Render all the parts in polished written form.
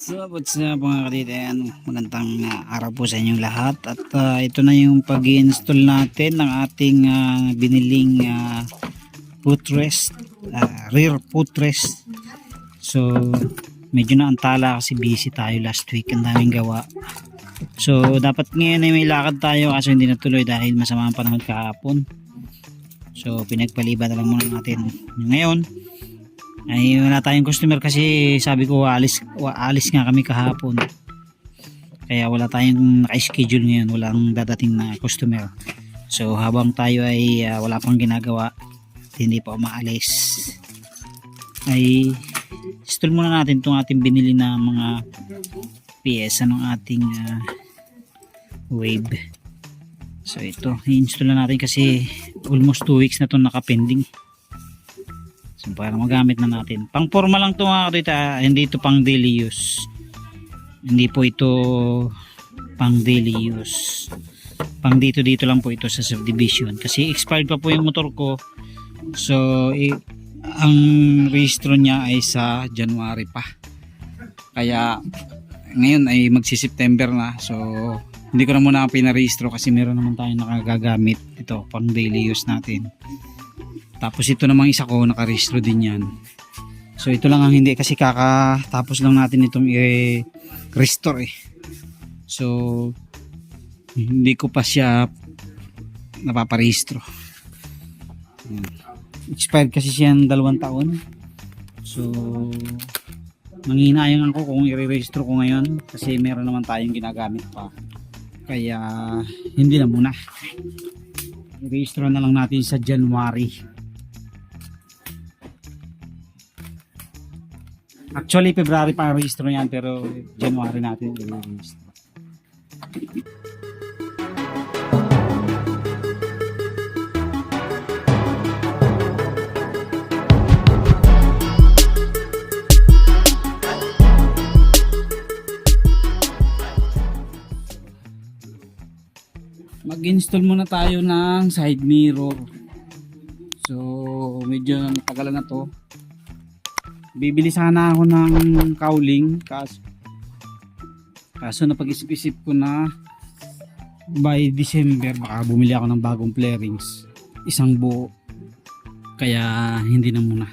So, what's up mga kaditen? Magandang araw po sa inyong lahat. At ito na yung pag-i-install natin ng ating biniling footrest, rear footrest. So, medyo naantala kasi busy tayo last week. Ang daming gawa. So, dapat ngayon ay may lakad tayo kasi hindi natuloy dahil masama ang panahon kahapon. So, pinagpaliban na lang muna natin. Ngayon, ay wala tayong customer kasi sabi ko alis nga kami kahapon, kaya wala tayong naka-schedule ngayon, walang dadating na customer. So habang tayo ay wala pang ginagawa, hindi pa umaalis, ay install muna natin itong ating binili na mga piyesa ng ating wave. So ito, i-install na natin kasi almost 2 weeks na ito nakapending. So para magamit na natin. Pang forma lang ito mga kadita, hindi ito pang daily use. Hindi po ito pang daily use. Pang dito lang po ito sa subdivision. Kasi expired pa po yung motor ko. So ang rehistro niya ay sa January pa. Kaya ngayon ay magsi-September na. So hindi ko na muna pinarehistro kasi meron naman tayong nakagagamit. Ito pang daily use natin. Tapos ito namang isa ko nakarehistro din yan. So ito lang ang hindi kasi kakatapos lang natin itong i-restore eh. So hindi ko pa siya napaparehistro. Expired kasi siya ng 2 taon. So nanghihinayan ako kung i-rehistro ko ngayon kasi meron naman tayong ginagamit pa. Kaya hindi na muna. I-rehistro na lang natin sa January. Actually, February pa ang rehistro niyan pero January natin i-rehistro. Mag-install muna tayo ng side mirror. So, medyo natagalan na to. Bibili sana ako ng cowling kaso napag-isip-isip ko na by December baka bumili ako ng bagong flarings, isang buo, kaya hindi na muna.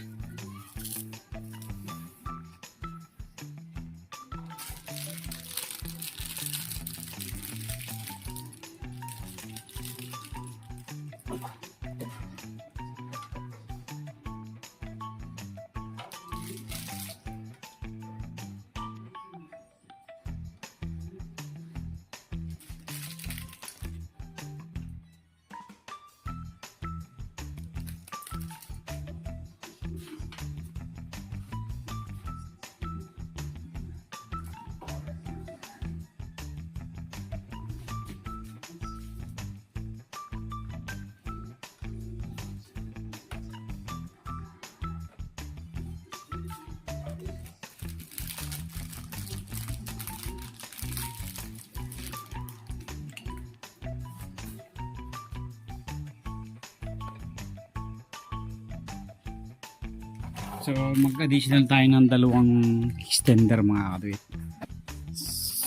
So mag-additional tayo ng 2 extender mga katuwit.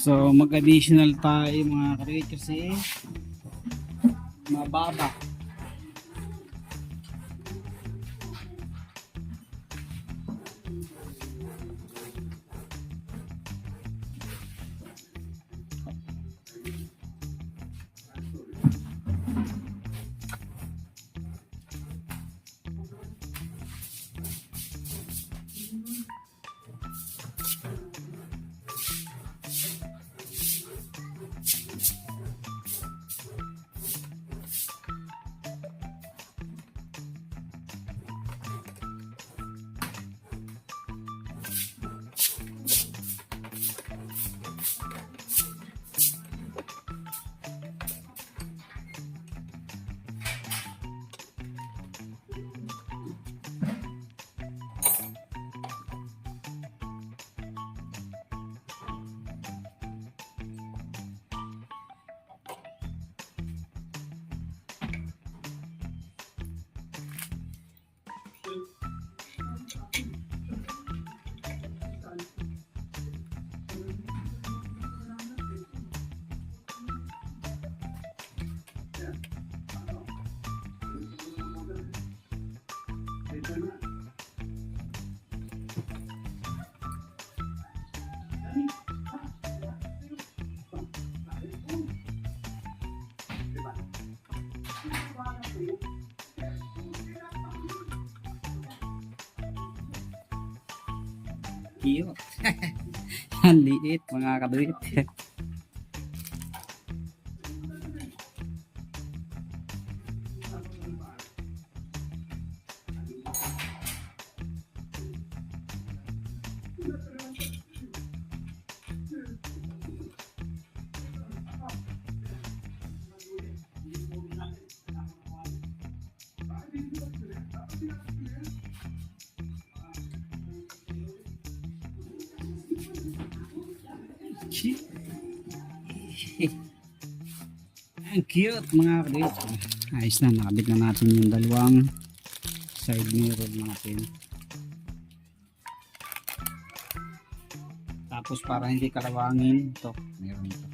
So mag-additional tayo mga katuwit kasi mababa. Cute. Ang liit mga kaduit. Ang cute mga kaduit. Ayos na, nakabit na natin yung dalawang side mirror natin. Tapos para hindi kalawangin, ito, meron ito.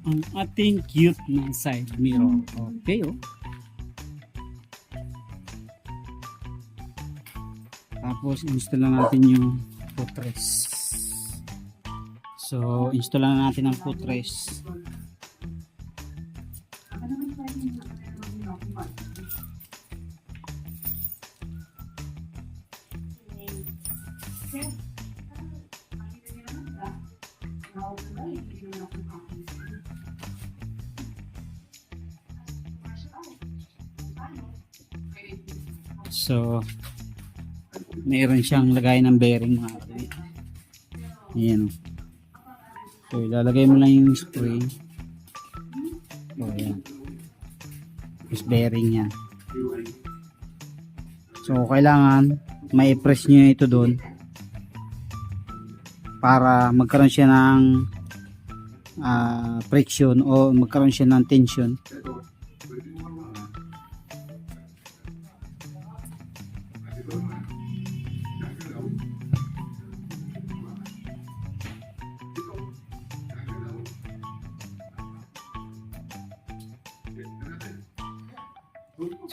Ang ating cute na side mirror. Okay, oh. Tapos install lang natin yung footrest. So, install lang natin ang footrest. So, mayroon siyang lagay ng bearing mga kapatid. Ayan. So, ilalagay mo lang yung spring. So, ayan. Yung bearing niya. So, kailangan ma-press nyo ito doon para magkaroon siya ng friction o magkaroon siya ng tension.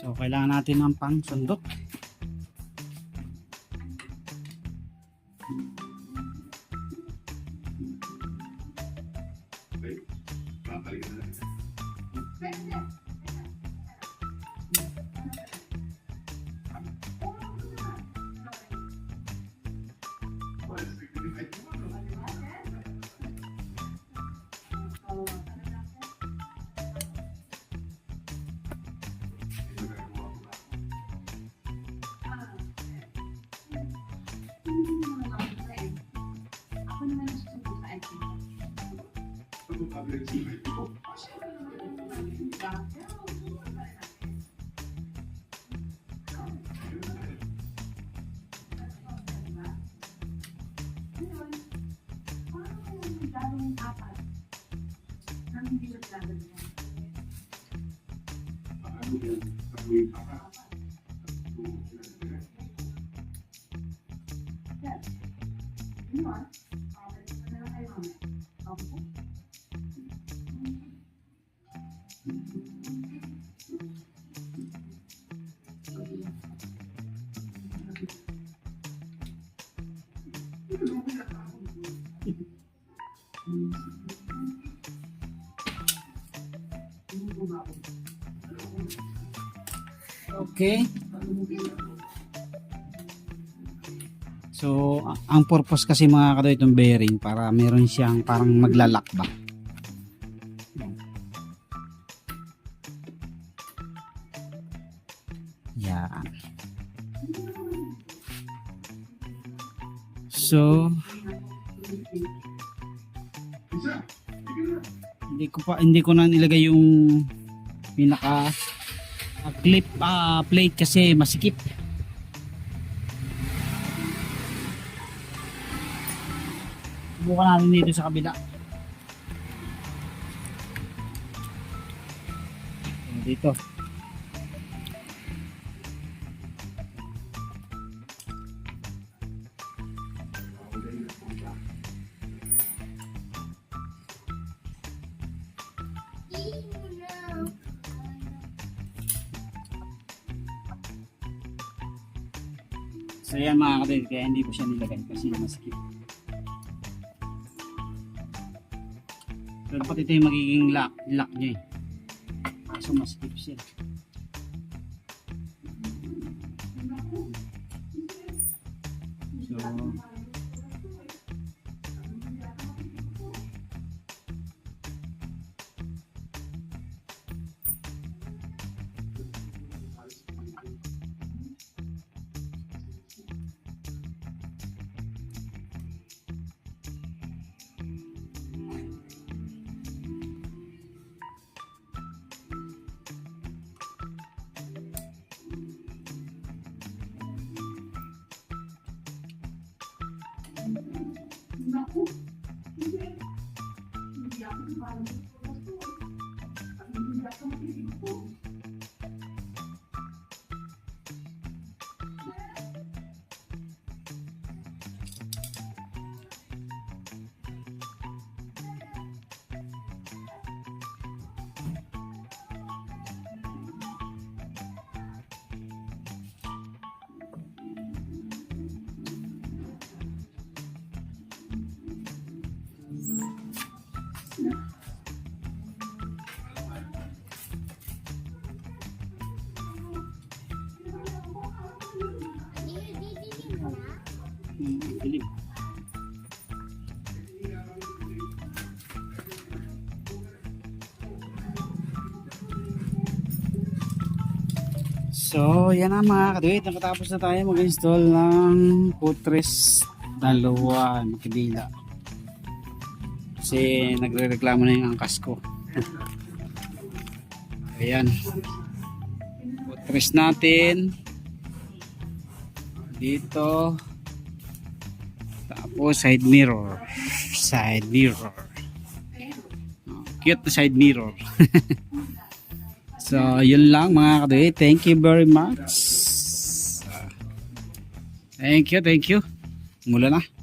So, kailangan natin ng pang sundot. Okay. So, ang purpose kasi mga kadoy itong bearing para meron siyang parang maglalak ba. Yan. So, hindi ko na nilagay yung pinaka clip plate kasi masikip. Subukan natin dito sa kabila. Dito. So yan mga kapatid, kaya hindi ko siya nilagay kasi masikip. So dapat ito yung magiging lock niya eh. Kaso masikip siya. So dilim. So, yan na mga kaduit. Nakatapos na tayo mag-install ng putres dalawa makibila. Kasi nagre-reklamo na yung angkas ko. Ayan. Putres natin. Dito. Tapos side mirror. Side mirror. Cute na side mirror. So, yun lang mga kadoy. Thank you very much. Thank you. Mula na.